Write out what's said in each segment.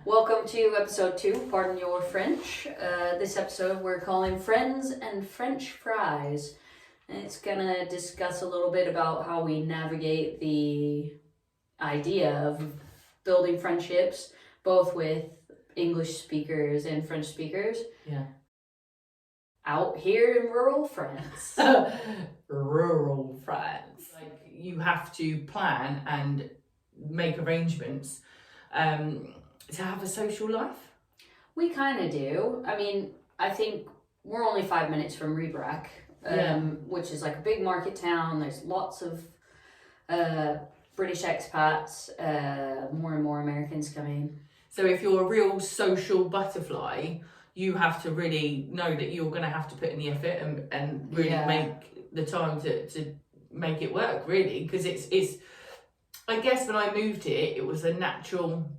Welcome to episode 2, Pardon Your French. This episode we're calling Friends and French Fries. And it's gonna discuss a little bit about how we navigate the idea of building friendships, both with English speakers and French speakers. Yeah. Out here in rural France. Rural France. Like, you have to plan and make arrangements to have a social life. We kind of do. I mean, I think we're only 5 minutes from Ribrac, which is like a big market town. There's lots of British expats, more and more Americans coming. So if you're a real social butterfly, you have to really know that you're going to have to put in the effort and really make the time to make it work, really. Because it's I guess when I moved here, it was a natural...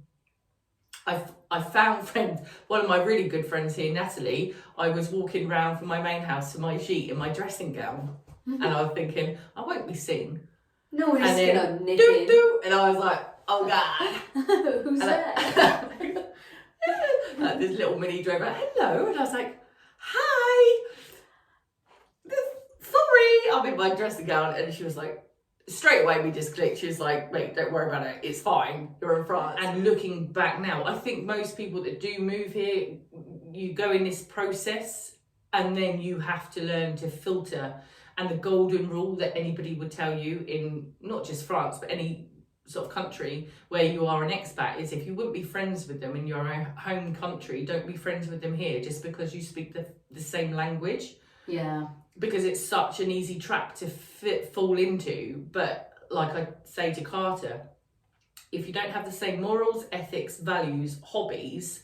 I found friends. One of my really good friends here, Natalie, I was walking around from my main house to my sheet in my dressing gown. And I was thinking, I won't be seen. No one's going to nip in. And I was like, oh God. Who's that? Like this little mini drove out, hello. And I was like, hi. Sorry. I'm in my dressing gown. And she was like, straight away we just clicked. She was like, mate, don't worry about it. It's fine. You're in France. And looking back now, I think most people that do move here, you go in this process and then you have to learn to filter. And the golden rule that anybody would tell you in not just France, but any sort of country where you are an expat is if you wouldn't be friends with them in your home country, don't be friends with them here just because you speak the same language. Yeah. Because it's such an easy trap to fall into. But like I say to Carter, if you don't have the same morals, ethics, values, hobbies,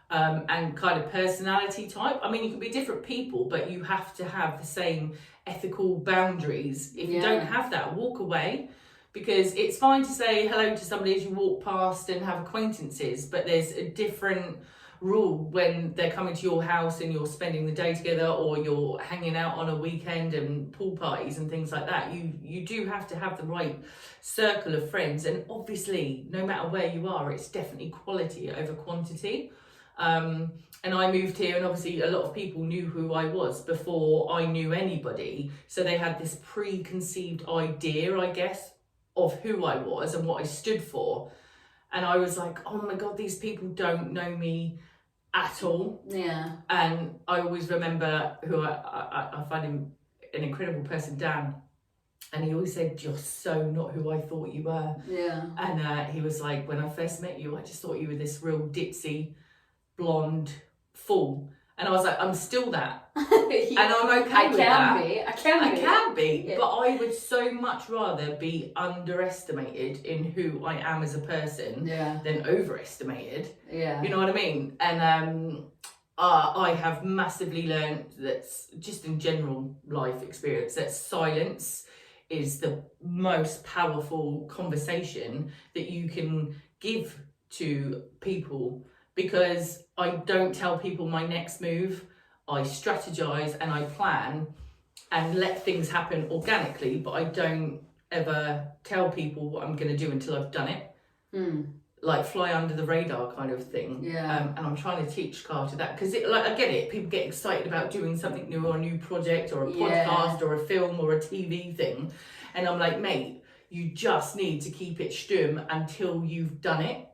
and kind of personality type, I mean, you can be different people, but you have to have the same ethical boundaries. If you don't have that, walk away. Because it's fine to say hello to somebody as you walk past and have acquaintances, but there's a different rule when they're coming to your house and you're spending the day together, or you're hanging out on a weekend and pool parties and things like that. You do have to have the right circle of friends, and obviously no matter where you are, it's definitely quality over quantity. And I moved here and obviously a lot of people knew who I was before I knew anybody, so they had this preconceived idea, I guess, of who I was and what I stood for. And I was like, oh my God, these people don't know me at all. Yeah. And I always remember who I find him an incredible person, Dan. And he always said, you're so not who I thought you were. Yeah. And he was like, when I first met you, I just thought you were this real ditzy, blonde fool. And I was like, I'm still that. And I'm okay with that. I can be. Yeah. But I would so much rather be underestimated in who I am as a person than overestimated. Yeah. You know what I mean? And I have massively learned that, just in general life experience, that silence is the most powerful conversation that you can give to people. Because I don't tell people my next move, I strategize and I plan and let things happen organically, but I don't ever tell people what I'm going to do until I've done it. Like fly under the radar kind of thing. Yeah. And I'm trying to teach Carter that, because like I get it, people get excited about doing something new, or a new project or a podcast or a film or a TV thing. And I'm like, mate, you just need to keep it stum until you've done it.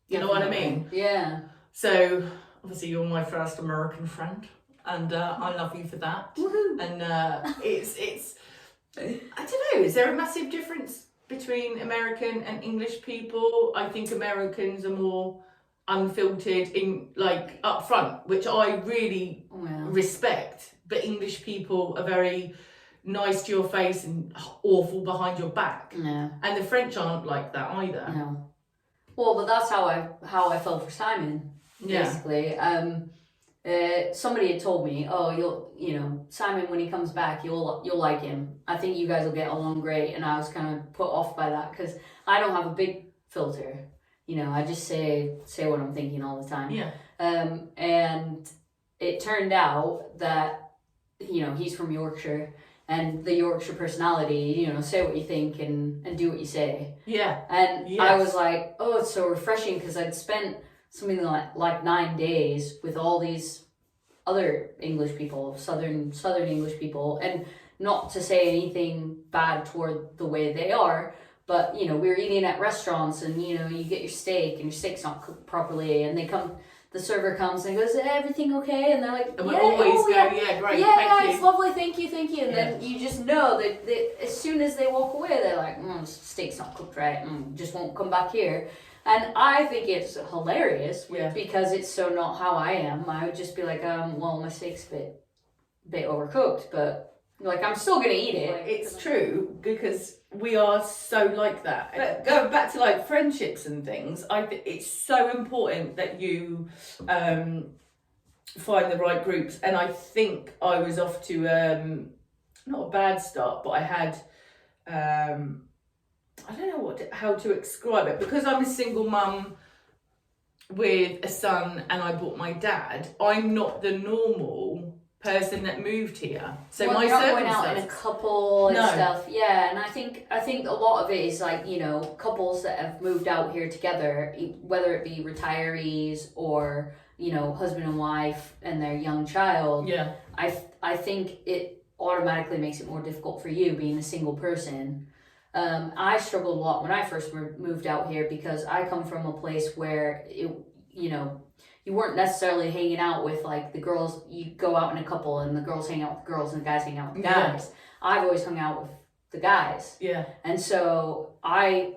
You know what I mean? Yeah. So obviously you're my first American friend, and I love you for that. Woohoo. And it's I don't know, is there a massive difference between American and English people? I think Americans are more unfiltered in like up front, which I really respect, but English people are very nice to your face and awful behind your back. Yeah. And the French aren't like that either. No. Well, but that's how I felt for Simon. Basically, somebody had told me, oh, Simon, when he comes back, you'll like him. I think you guys will get along great. And I was kind of put off by that because I don't have a big filter. I just say what I'm thinking all the time. Yeah. And it turned out that he's from Yorkshire, and the Yorkshire personality, you know, say what you think and do what you say. Yeah. And Yes. I was like, oh, it's so refreshing, because I'd spent something like 9 days with all these other English people, southern English people, and not to say anything bad toward the way they are, but you know, we were eating at restaurants, and you know, you get your steak and your steak's not cooked properly, and the server comes and goes, is everything okay? And they're like, And we yeah, always oh, go, yeah, great, yeah, thank you. it's lovely, thank you. And Yeah. then you just know that as soon as they walk away, they're like, steak's not cooked right, just won't come back here. And I think it's hilarious because it's so not how I am. I would just be like, well, my steak's a bit overcooked, but like, I'm still gonna eat it. It's true, because we are so like that. But going back to like friendships and things, I think it's so important that you find the right groups. And I think I was off to not a bad start, but I had I don't know how to describe it, because I'm a single mum with a son and I brought my dad. I'm not the normal person that moved here, so well, my you're not circumstances. going out in a couple and stuff. Yeah, and I think a lot of it is like, you know, couples that have moved out here together, whether it be retirees or, you know, husband and wife and their young child. Yeah. I think it automatically makes it more difficult for you being a single person. I struggled a lot when I first moved out here, because I come from a place where you know, you weren't necessarily hanging out with like the girls. You go out in a couple and the girls hang out with the girls and the guys hang out with the guys. Yeah. I've always hung out with the guys. Yeah. And so I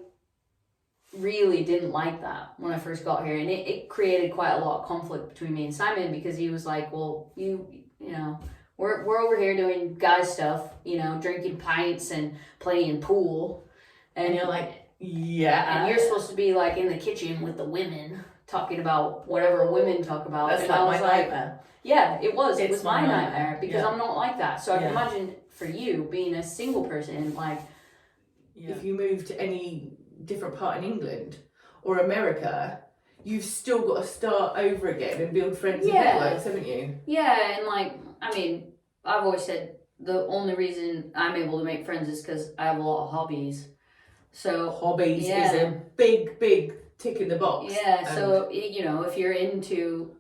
really didn't like that when I first got here, and it created quite a lot of conflict between me and Simon, because he was like, well, you know, we're over here doing guy stuff, you know, drinking pints and playing pool, and you're like, yeah, and you're supposed to be like in the kitchen with the women talking about whatever women talk about. That's and like I was my like, nightmare. Yeah, it was my nightmare, because yeah. I'm not like that. So I can imagine for you being a single person, like, if you move to any different part in England or America, you've still got to start over again and build friends and networks, haven't you? Yeah, and like, I mean, I've always said the only reason I'm able to make friends is because I have a lot of hobbies. So hobbies is a big tick in the box. Yeah, so you know, if you're into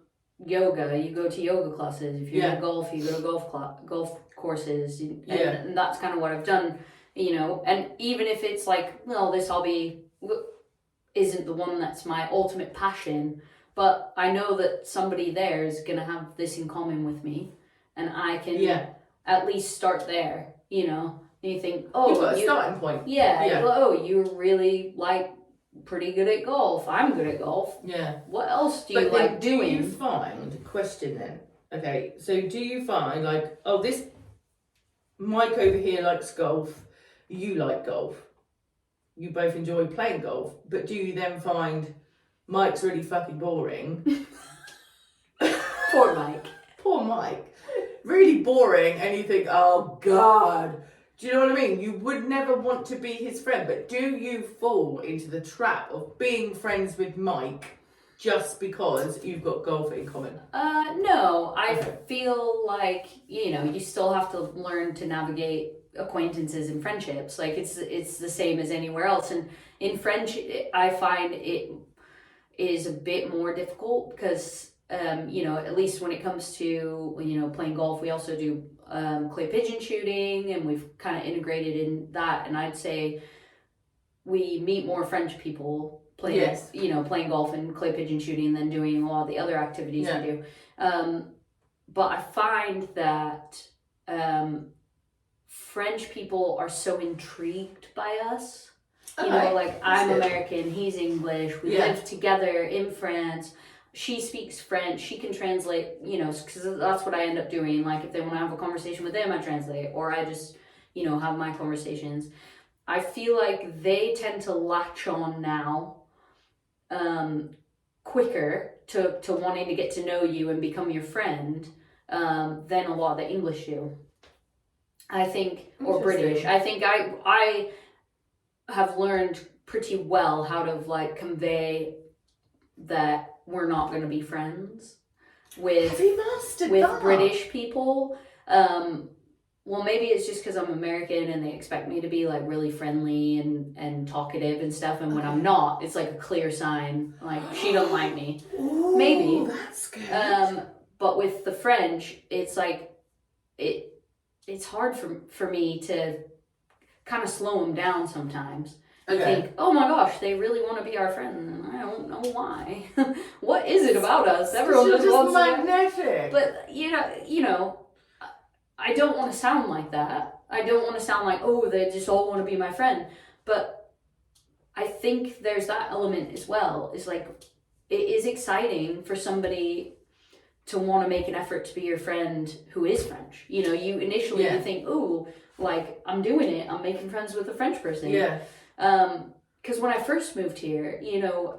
yoga, you go to yoga classes. If you're into golf, you go to golf courses. And that's kind of what I've done. You know, and even if it's like, well, this hobby isn't the one that's my ultimate passion, but I know that somebody there is going to have this in common with me, and I can at least start there, you know. And you think, oh, you've got a starting point. Yeah. Oh, you're really like pretty good at golf. I'm good at golf. Yeah. What else do you like doing? Do you find, question then, okay, so do you find like, oh, this Mike over here likes golf, you like golf, you both enjoy playing golf, but do you then find Mike's really fucking boring? Poor Mike. Poor Mike. Really boring, and you think, oh God. Do you know what I mean? You would never want to be his friend, but do you fall into the trap of being friends with Mike just because you've got golf in common? No. I feel like, you know, you still have to learn to navigate acquaintances and friendships. Like, it's the same as anywhere else. And in friendship, I find it is a bit more difficult because, you know, at least when it comes to, you know, playing golf, we also do clay pigeon shooting, and we've kind of integrated in that. And I'd say we meet more French people playing, you know, playing golf and clay pigeon shooting than doing a lot of the other activities we do. But I find that French people are so intrigued by us. You know, like, I'm American, he's English, we live together in France. She speaks French, she can translate, you know, because that's what I end up doing. Like, if they want to have a conversation with them, I translate, or I just, you know, have my conversations. I feel like they tend to latch on now quicker to wanting to get to know you and become your friend than a lot of the English do. I think, or British. I think I have learned pretty well how to, like, convey that we're not going to be friends with British people. well, maybe it's just because I'm American and they expect me to be like really friendly and talkative and stuff. And when I'm not, it's like a clear sign, like she don't like me. Ooh, Maybe. That's good. But with the French, it's like, it's hard for me to kind of slow them down sometimes. I think, oh my gosh, they really want to be our friend, and I don't know why. What is it about us? Everyone just wants magnetic. But you know, I don't want to sound like that. I don't want to sound like, oh, they just all want to be my friend. But I think there's that element as well. It's like, it is exciting for somebody to want to make an effort to be your friend who is French. You know, you initially you think, ooh, like, I'm doing it. I'm making friends with a French person. Yeah. Because when I first moved here, you know,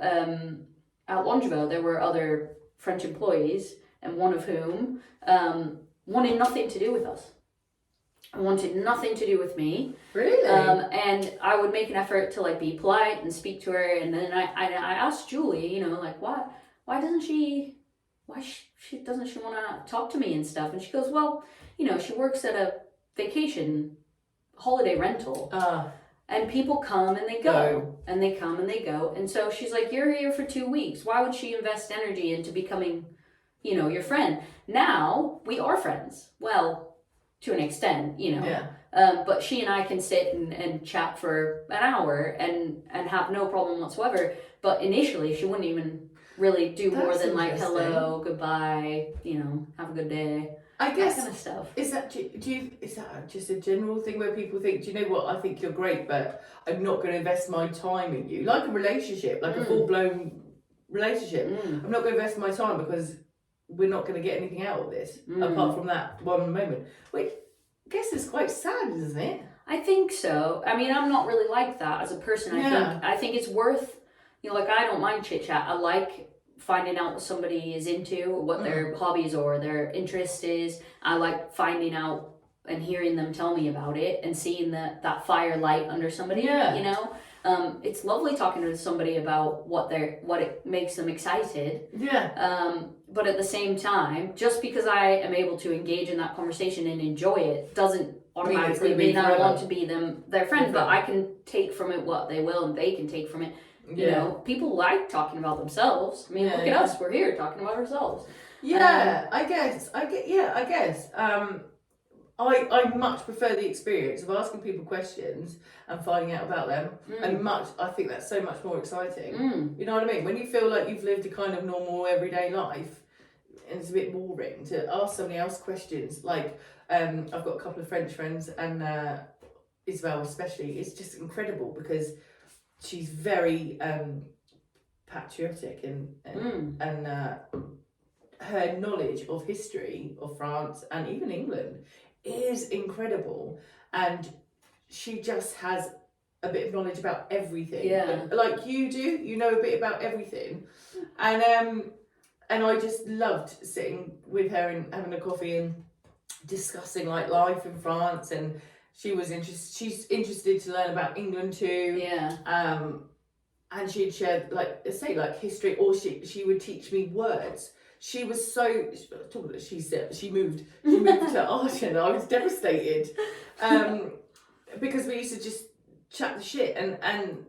at Longeville, there were other French employees, and one of whom wanted nothing to do with us. Wanted nothing to do with me. Really? And I would make an effort to like be polite and speak to her, and then I asked Julie, you know, like, why doesn't she want to talk to me and stuff? And she goes, well, you know, she works at a vacation holiday rental. And people come and they go, and they come and they go. And so she's like, you're here for 2 weeks. Why would she invest energy into becoming, you know, your friend? Now we are friends. Well, to an extent, you know. Yeah. But she and I can sit and chat for an hour and have no problem whatsoever. But initially, she wouldn't even really do more than like, hello, goodbye, you know, have a good day. I guess that kind of stuff. Is that just a general thing where people think, do you know what, I think you're great, but I'm not going to invest my time in you, like a relationship, like a full-blown relationship. I'm not going to invest my time because we're not going to get anything out of this apart from that one moment. Which I guess is quite sad, isn't it? I think so. I mean, I'm not really like that as a person. I think it's worth, you know, like, I don't mind chit chat. I like finding out what somebody is into, what their hobbies or their interest is. I like finding out and hearing them tell me about it and seeing that fire light under somebody. You know, it's lovely talking to somebody about what it makes them excited. But at the same time, just because I am able to engage in that conversation and enjoy it doesn't automatically mean I want to be their friend. But I can take from it what they will, and they can take from it. You know, people like talking about themselves. I mean, look at us. We're here talking about ourselves. I guess. I much prefer the experience of asking people questions and finding out about them. And I think that's so much more exciting. You know what I mean? When you feel like you've lived a kind of normal everyday life, and it's a bit boring to ask somebody else questions. Like, I've got a couple of French friends, and Isabel especially, is just incredible because she's very patriotic and her knowledge of history of France and even England is incredible, and she just has a bit of knowledge about everything. Like you do, you know a bit about everything, and I just loved sitting with her and having a coffee and discussing like life in France. And she's interested to learn about England too. And she'd share like history, or she would teach me words. She was so, she moved to Arden. I was devastated because we used to just chat the shit, and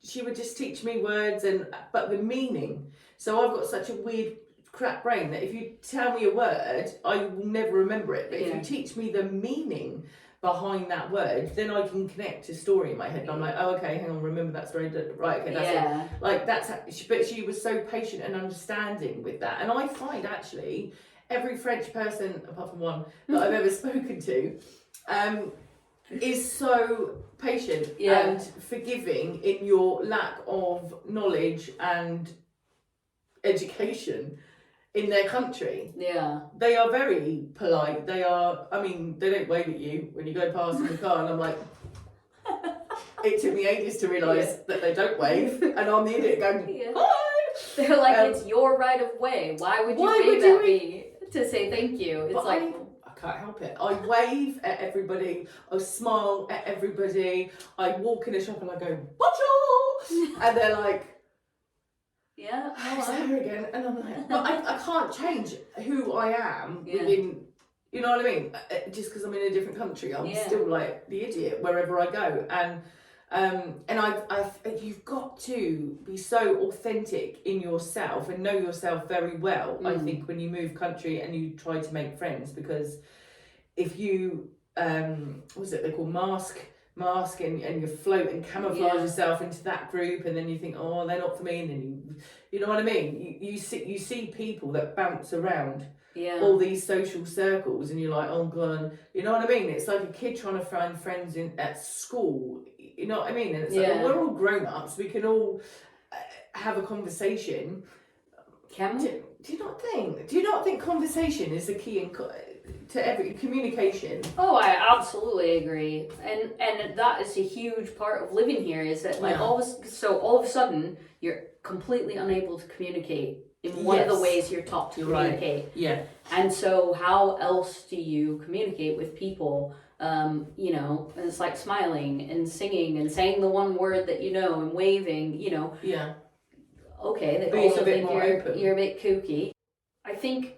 she would just teach me words but the meaning. So I've got such a weird crap brain that if you tell me a word, I will never remember it. But if you teach me the meaning behind that word, then I can connect a story in my head. And I'm like, oh, okay, hang on, remember that story, right? Okay, that's it. Like that's how, but she was so patient and understanding with that. And I find actually every French person, apart from one that I've ever spoken to, is so patient and forgiving in your lack of knowledge and education in their country. They are very polite. They don't wave at you when you go past in the car, and I'm like, it took me ages to realise that they don't wave, and I'm the idiot going, hi! They're like, it's your right of way. Why would you wave at me to say thank you? It's like, I can't help it. I wave at everybody. I smile at everybody. I walk in a shop and I go, bonjour! And they're like, it's her again. And I'm like, but I can't change who I am within You know what I mean? Just because I'm in a different country, I'm still like the idiot wherever I go. And you've got to be so authentic in yourself and know yourself very well. I think when you move country and you try to make friends, because if you what's it they call mask and you float and camouflage yourself into that group, and then you think, oh, they're not for me, and then you know what I mean, you see people that bounce around all these social circles, and you're like, oh god, you know what I mean? It's like a kid trying to find friends at school, you know what I mean? And it's like, well, we're all grown-ups, we can all have a conversation. Can we? Do you not think conversation is the key to every communication? Oh, I absolutely agree, and that is a huge part of living here. Is that like all of a sudden you're completely unable to communicate in one of the ways you're taught to communicate. Right. Yeah. And so how else do you communicate with people? You know, and it's like smiling and singing and saying the one word that you know and waving. You know. Yeah. Okay, they also think you're a bit kooky. I think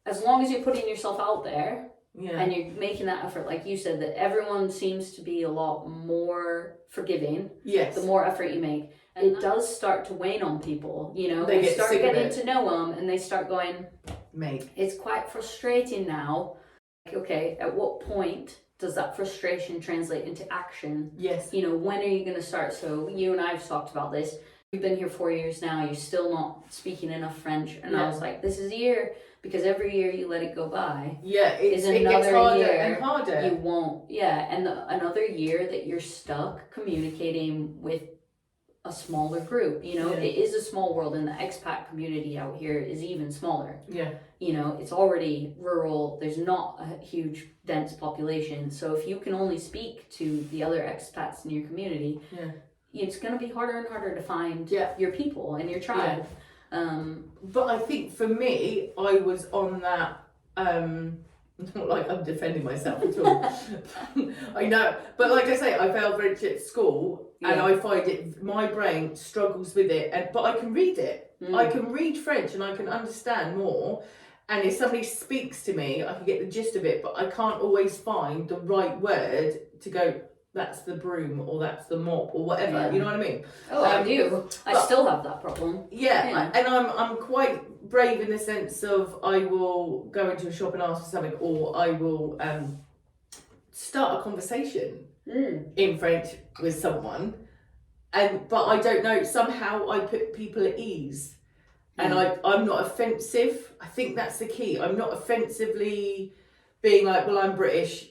as long as you're putting yourself out there and you're making that effort, like you said, that everyone seems to be a lot more forgiving. Yes. The more effort you make. And it does start to wane on people, you know. They start getting to know them and they start going, mate, it's quite frustrating now. Like, okay, at what point does that frustration translate into action? Yes. You know, when are you going to start? So you and I have talked about this. You've been here 4 years now, you're still not speaking enough French. And I was like, this is a year, because every year you let it go by it gets harder year and harder. You won't, and another year that you're stuck communicating with a smaller group. You know, it is a small world, and the expat community out here is even smaller. Yeah. You know, it's already rural, there's not a huge dense population. So if you can only speak to the other expats in your community, it's going to be harder and harder to find your people and your tribe. But I think for me, I was on that, not like I'm defending myself at all. I know, but like I say, I failed French at school, and I find my brain struggles with it, but I can read it. I can read French and I can understand more. And if somebody speaks to me, I can get the gist of it, but I can't always find the right word to go, that's the broom, or that's the mop, or whatever. You know what I mean? Oh, I do. I still have that problem. And I'm quite brave in the sense of I will go into a shop and ask for something, or I will start a conversation in French with someone, but I don't know. Somehow I put people at ease, and I'm not offensive. I think that's the key. I'm not offensively being like, well, I'm British,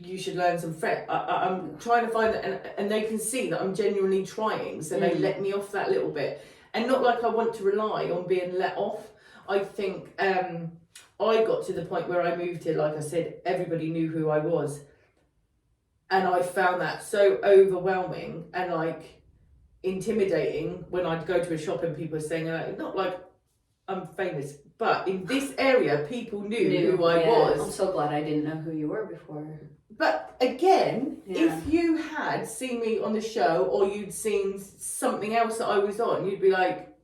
you should learn some French. I'm trying to find that, and they can see that I'm genuinely trying, so they let me off that little bit. And not like I want to rely on being let off. I think I got to the point where I moved here, like I said, everybody knew who I was. And I found that so overwhelming and like intimidating when I'd go to a shop and people were saying, not like I'm famous, but in this area, people knew who I was. I'm so glad I didn't know who you were before. But again, if you had seen me on the show, or you'd seen something else that I was on, you'd be like,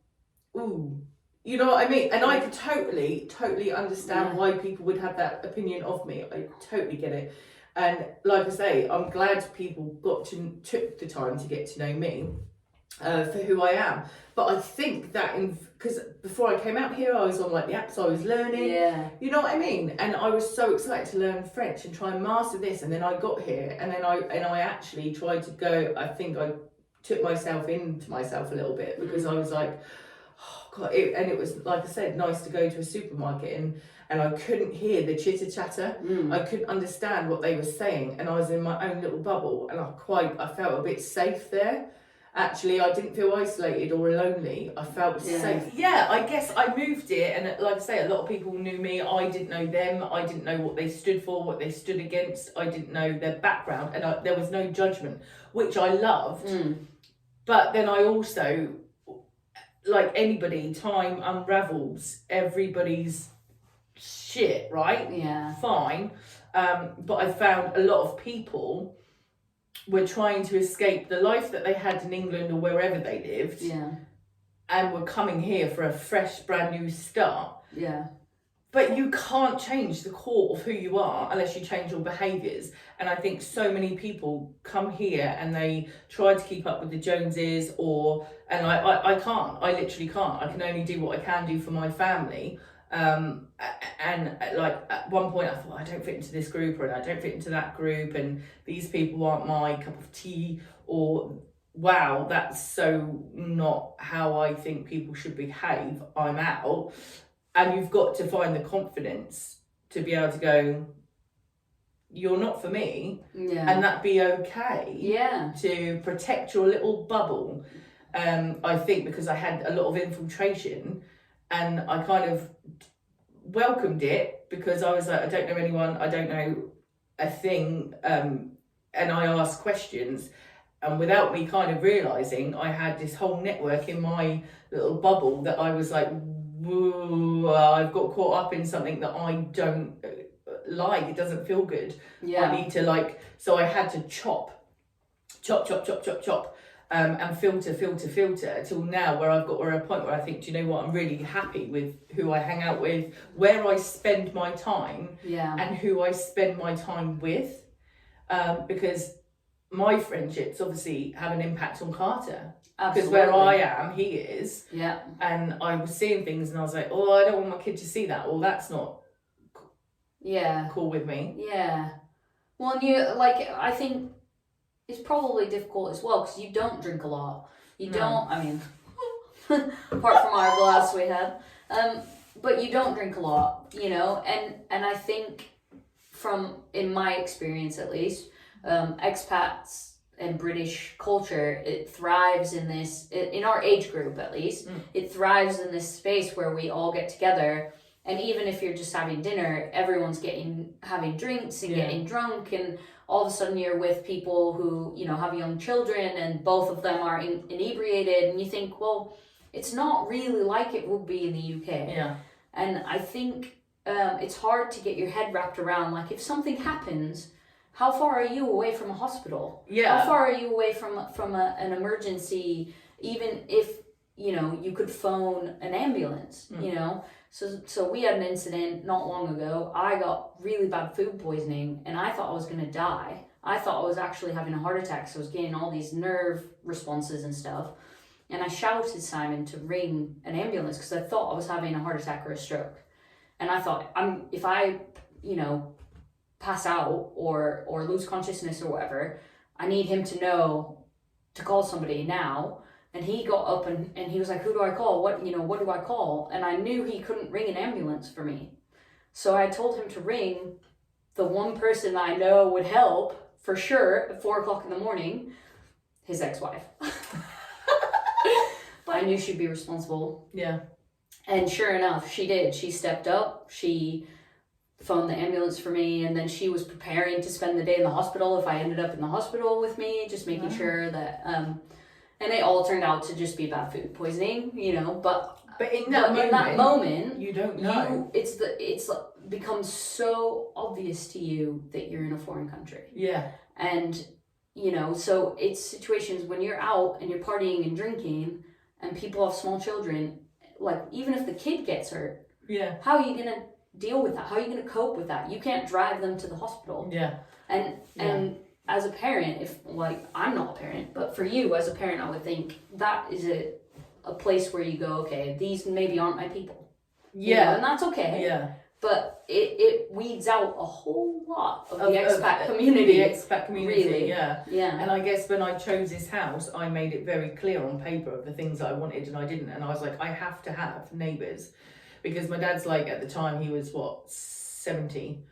ooh, you know what I mean? And I could totally understand why people would have that opinion of me. I totally get it. And like I say, I'm glad people took the time to get to know me for who I am. But I think that because before I came out here, I was on like the apps, I was learning, you know what I mean? And I was so excited to learn French and try and master this. And then I got here, and then I actually tried to go, I think I took myself into myself a little bit, because I was like, oh God, and it was, like I said, nice to go to a supermarket and I couldn't hear the chitter chatter. I couldn't understand what they were saying, and I was in my own little bubble, and I felt a bit safe there. Actually, I didn't feel isolated or lonely. I felt safe. Yeah, I guess I moved here, and like I say, a lot of people knew me. I didn't know them. I didn't know what they stood for, what they stood against. I didn't know their background, and there was no judgment, which I loved. But then I also, like anybody, time unravels everybody's shit, right? Yeah. Fine. But I found a lot of people were trying to escape the life that they had in England or wherever they lived, and were coming here for a fresh, brand new start. But you can't change the core of who you are unless you change your behaviours. And I think so many people come here and they try to keep up with the Joneses, and I can't. I literally can't. I can only do what I can do for my family. And like at one point I thought, I don't fit into this group, or I don't fit into that group, and these people aren't my cup of tea, or wow, that's so not how I think people should behave. I'm out. And you've got to find the confidence to be able to go, you're not for me, and that be okay. Yeah. To protect your little bubble. I think because I had a lot of infiltration, and I kind of welcomed it because I was like, I don't know anyone, I don't know a thing, and I asked questions, and without me kind of realising, I had this whole network in my little bubble that I was like, I've got caught up in something that I don't like. It doesn't feel good. Yeah. I need to so I had to chop, and filter till now, where I've got to a point where I think, do you know what? I'm really happy with who I hang out with, where I spend my time, and who I spend my time with, because my friendships obviously have an impact on Carter. Because where I am, he is. Yeah. And I was seeing things and I was like, oh, I don't want my kid to see that. Well, that's not cool with me. Yeah. Well, and I think it's probably difficult as well because you don't drink a lot. You don't, I mean, apart from our glass we had. But you don't drink a lot, and I think in my experience at least, expats and British culture, it thrives in this, in our age group at least, it thrives in this space where we all get together, and even if you're just having dinner, everyone's having drinks and getting drunk, and all of a sudden you're with people who, have young children, and both of them are inebriated, and you think, well, it's not really like it would be in the UK. Yeah. And I think it's hard to get your head wrapped around, like, if something happens, how far are you away from a hospital? Yeah. How far are you away from an emergency, even if, you could phone an ambulance, So we had an incident not long ago. I got really bad food poisoning and I thought I was going to die. I thought I was actually having a heart attack. So I was getting all these nerve responses and stuff. And I shouted Simon to ring an ambulance because I thought I was having a heart attack or a stroke. And I thought, if I, pass out or lose consciousness or whatever, I need him to know to call somebody now. And he got up and he was like, who do I call? What do I call? And I knew he couldn't ring an ambulance for me. So I told him to ring the one person I know would help for sure at 4:00 in the morning, his ex-wife. I knew she'd be responsible. Yeah. And sure enough, she did. She stepped up. She phoned the ambulance for me, and then she was preparing to spend the day in the hospital if I ended up in the hospital with me, just making sure that and it all turned out to just be bad food poisoning, but in that moment you don't know. It's becomes so obvious to you that you're in a foreign country. Yeah. And so it's situations when you're out and you're partying and drinking and people have small children, like, even if the kid gets hurt, how are you gonna deal with that? How are you going to cope with that? You can't drive them to the hospital. Yeah. And as a parent, I'm not a parent, but for you as a parent, I would think that is a place where you go, okay, these maybe aren't my people. Yeah. And that's okay. Yeah. But it weeds out a whole lot of the expat community. The expat community, really. Yeah. Yeah. And I guess when I chose this house, I made it very clear on paper of the things that I wanted and I didn't. And I was like, I have to have neighbours. Because my dad's at the time he was 70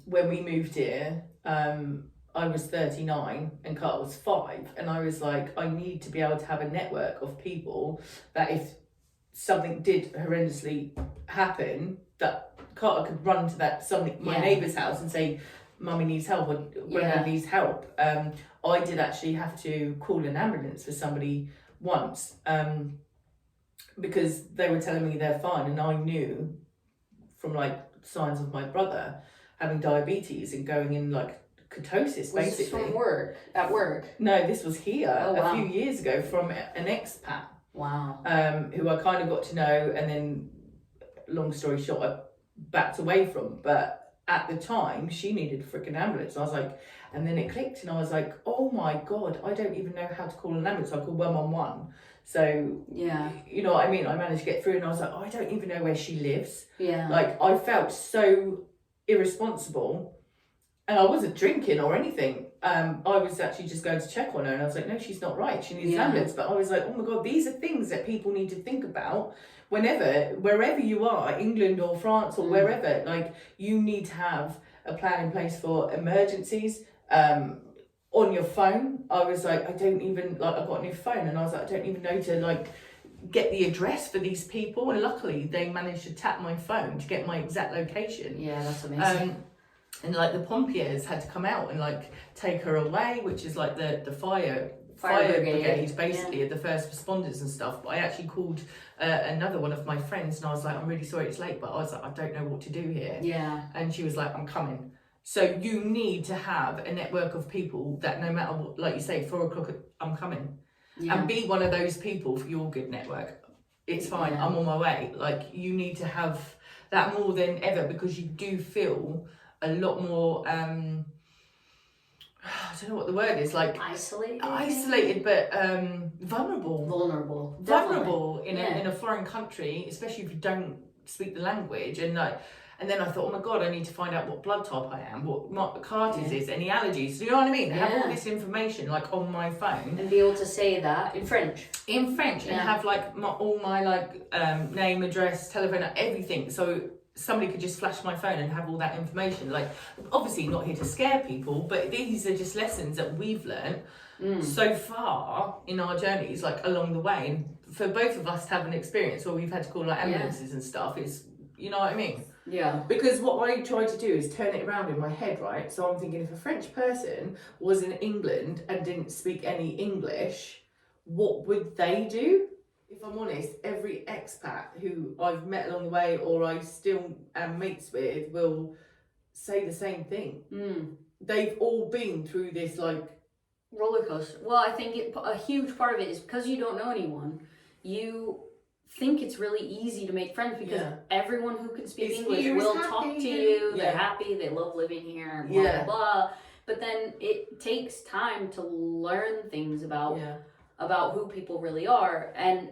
when we moved here. I was 39 and Carter was 5, and I was like, I need to be able to have a network of people that if something did horrendously happen, that Carter could run to my neighbour's house and say, Mummy needs help, or Brenda needs help. I did actually have to call an ambulance for somebody once. Because they were telling me they're fine, and I knew from signs of my brother having diabetes and going in ketosis, basically. Was this from work? At work? No, this was here a few years ago from an expat. Wow. Who I kind of got to know, and then long story short, I backed away from. But at the time, she needed a freaking ambulance. I was like, and then it clicked, and I was like, oh my God, I don't even know how to call an ambulance. I called 111. So, you know what I mean? I managed to get through, and I was like, oh, I don't even know where she lives. Yeah. Like, I felt so irresponsible, and I wasn't drinking or anything. I was actually just going to check on her, and I was like, no, she's not right. She needs an ambulance. But I was like, oh my God, these are things that people need to think about wherever you are, England or France or wherever. Like, you need to have a plan in place for emergencies. On your phone, I was like, I don't even, like, I got a new phone, and I was like, I don't even know to, like, get the address for these people. And luckily, they managed to tap my phone to get my exact location. Yeah, that's amazing. And like the pompiers had to come out and like take her away, which is like the fire brigade basically, the first responders and stuff. But I actually called another one of my friends, and I was like, I'm really sorry it's late, but I was like, I don't know what to do here. Yeah. And she was like, I'm coming. So you need to have a network of people that no matter what, like you say, 4 o'clock, I'm coming. Yeah. And be one of those people for your good network. It's fine, I'm on my way. Like, you need to have that more than ever, because you do feel a lot more, I don't know what the word is, like isolated, but vulnerable in a foreign country, especially if you don't speak the language. And then I thought, oh my God, I need to find out what blood type I am, what Carter's is, any allergies. You know what I mean? Have all this information like on my phone, and be able to say that in French. And have like all my like name, address, telephone, everything. So somebody could just flash my phone and have all that information. Like, obviously not here to scare people, but these are just lessons that we've learned so far in our journeys, like along the way. And for both of us to have an experience where we've had to call like ambulances and stuff, is, you know what I mean? Yeah. Because what I try to do is turn it around in my head, right? So I'm thinking, if a French person was in England and didn't speak any English, what would they do? If I'm honest, every expat who I've met along the way or I still am mates with will say the same thing. They've all been through this like roller coaster. Well, I think a huge part of it is because you don't know anyone. You think it's really easy to make friends because everyone who can speak English will talk to you. They're happy. They love living here. Blah blah blah. But then it takes time to learn things about who people really are. And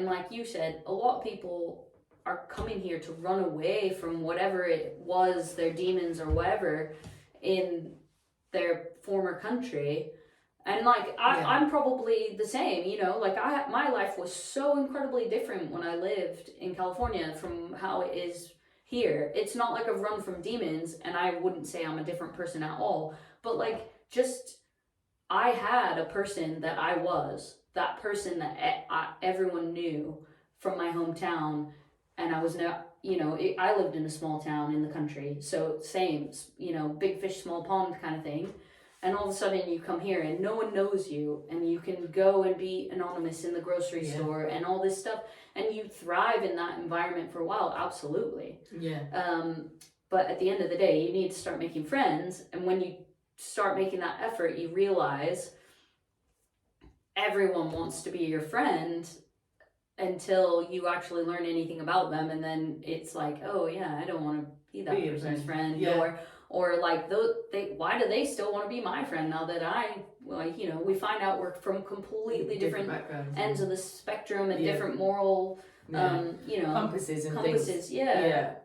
like you said, a lot of people are coming here to run away from whatever it was, their demons or whatever, in their former country. And like, I'm probably the same, you know, like my life was so incredibly different when I lived in California from how it is here. It's not like I've run from demons, and I wouldn't say I'm a different person at all, but like, just, I had a person that I was, that person that everyone knew from my hometown. And I was not, you know, I lived in a small town in the country, so same, you know, big fish, small pond kind of thing. And all of a sudden you come here and no one knows you, and you can go and be anonymous in the grocery store and all this stuff, and you thrive in that environment for a while. Absolutely. But at the end of the day, you need to start making friends. And when you start making that effort, you realize everyone wants to be your friend until you actually learn anything about them. And then it's like, oh yeah, I don't want to be that person's friend. Or like, why do they still want to be my friend now that you know, we find out we're from completely different ends of the spectrum and different moral, you know, compasses and things.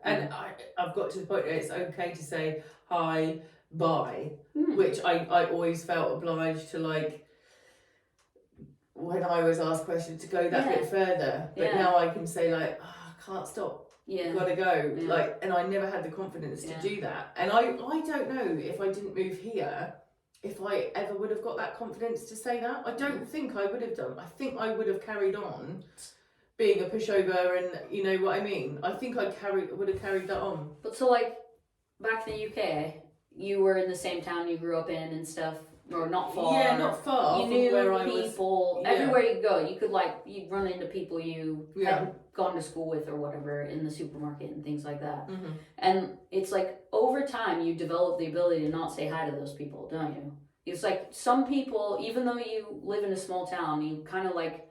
And I've got to the point where it's okay to say hi, bye, which I always felt obliged to, like, when I was asked questions, to go that bit further. But now I can say, like, oh, I can't stop. Gotta go. Like, and I never had the confidence to do that. And I don't know if I didn't move here, if I ever would have got that confidence to say that. I don't think I would have done. I think I would have carried on being a pushover, and you know what I mean. I think would have carried that on. But so, like, back in the UK, you were in the same town you grew up in and stuff. Or not far. Yeah, not far. You knew where people. Everywhere you go, you could, like, you'd run into people you hadn't gone to school with or whatever in the supermarket and things like that. And it's like, over time, you develop the ability to not say hi to those people, don't you? It's like, some people, even though you live in a small town, you kind of like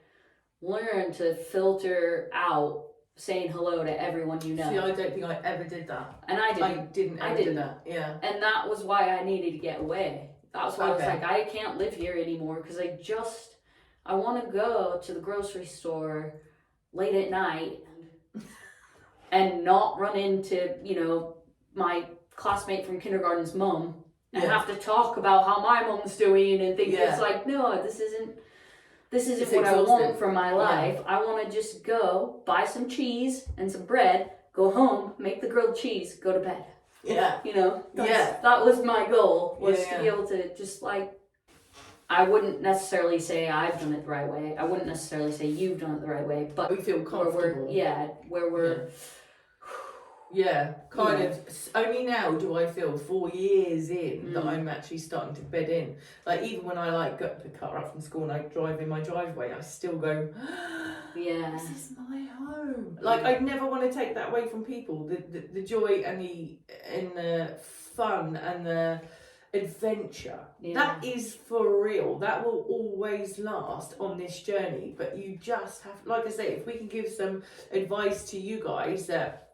learn to filter out saying hello to everyone you know. See, I don't think I ever did that. And I didn't. I didn't ever do that. Yeah. And that was why I needed to get away. That's why I was Okay. like, I can't live here anymore because I want to go to the grocery store late at night and not run into, you know, my classmate from kindergarten's mum and have to talk about how my mum's doing and think it's like, no, this isn't what I want for my life. I want to just go buy some cheese and some bread, go home, make the grilled cheese, go to bed. Yeah. You know, that was my goal, was to be able to just like, I wouldn't necessarily say I've done it the right way. I wouldn't necessarily say you've done it the right way, but we feel comfortable. Where we're kind of. Only now do I feel 4 years in that I'm actually starting to bed in. Like even when I like go to pick her up from school and I drive in my driveway, I still go, this is my home. Like I'd never want to take that away from people. The joy and the fun and the adventure. That is for real. That will always last on this journey. But you just have, like I say, if we can give some advice to you guys that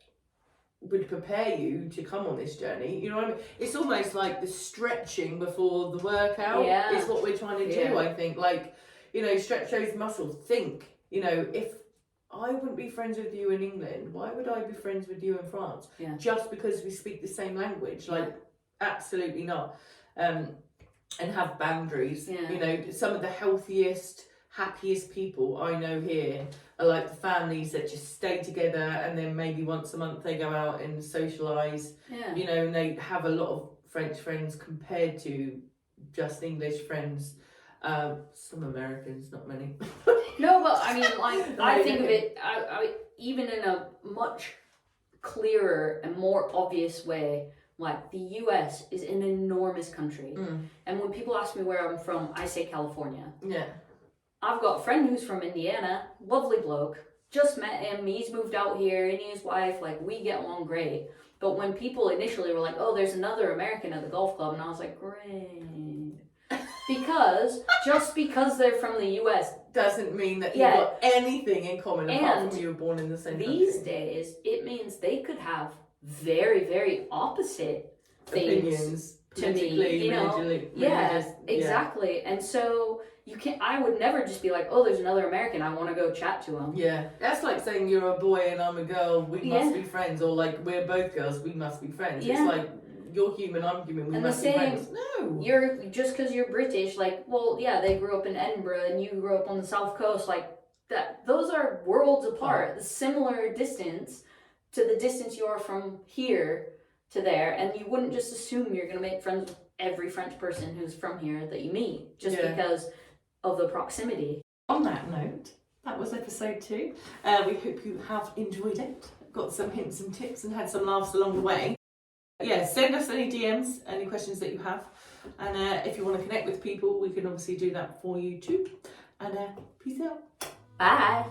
would prepare you to come on this journey, you know what I mean? It's almost like the stretching before the workout is what we're trying to do. I think, like, you know, stretch those muscles. Think, you know, if I wouldn't be friends with you in England, why would I be friends with you in France? Just because we speak the same language? Like, absolutely not. And have boundaries. You know, some of the healthiest, happiest people I know here are like the families that just stay together, and then maybe once a month they go out and socialise. You know, and they have a lot of French friends compared to just English friends. Some Americans, not many. No, but I mean, like, I think of it, I even in a much clearer and more obvious way. Like, the US is an enormous country. And when people ask me where I'm from, I say California. I've got a friend who's from Indiana, lovely bloke. Just met him, he's moved out here, and his wife, like, we get along great. But when people initially were like, oh, there's another American at the golf club, and I was like, great. Because, just because they're from the US doesn't mean that you've got anything in common apart from you were born in the same country. These days, it means they could have very, very opposite opinions to me, you know. Religious, exactly. And so I would never just be like, oh, there's another American, I want to go chat to him. That's like saying you're a boy and I'm a girl, we must be friends, or like we're both girls, we must be friends. It's like, you're human, I'm human, we must be friends. No. You're just because you're British, like, well, they grew up in Edinburgh and you grew up on the South Coast, like that. Those are worlds apart. The similar distance to the distance you are from here to there, and you wouldn't just assume you're going to make friends with every French person who's from here that you meet just because of the proximity. On that note, that was episode 2. We hope you have enjoyed it, got some hints and tips and had some laughs along the way. Send us any DMs, any questions that you have, and if you want to connect with people, we can obviously do that for you too. And peace out. Bye.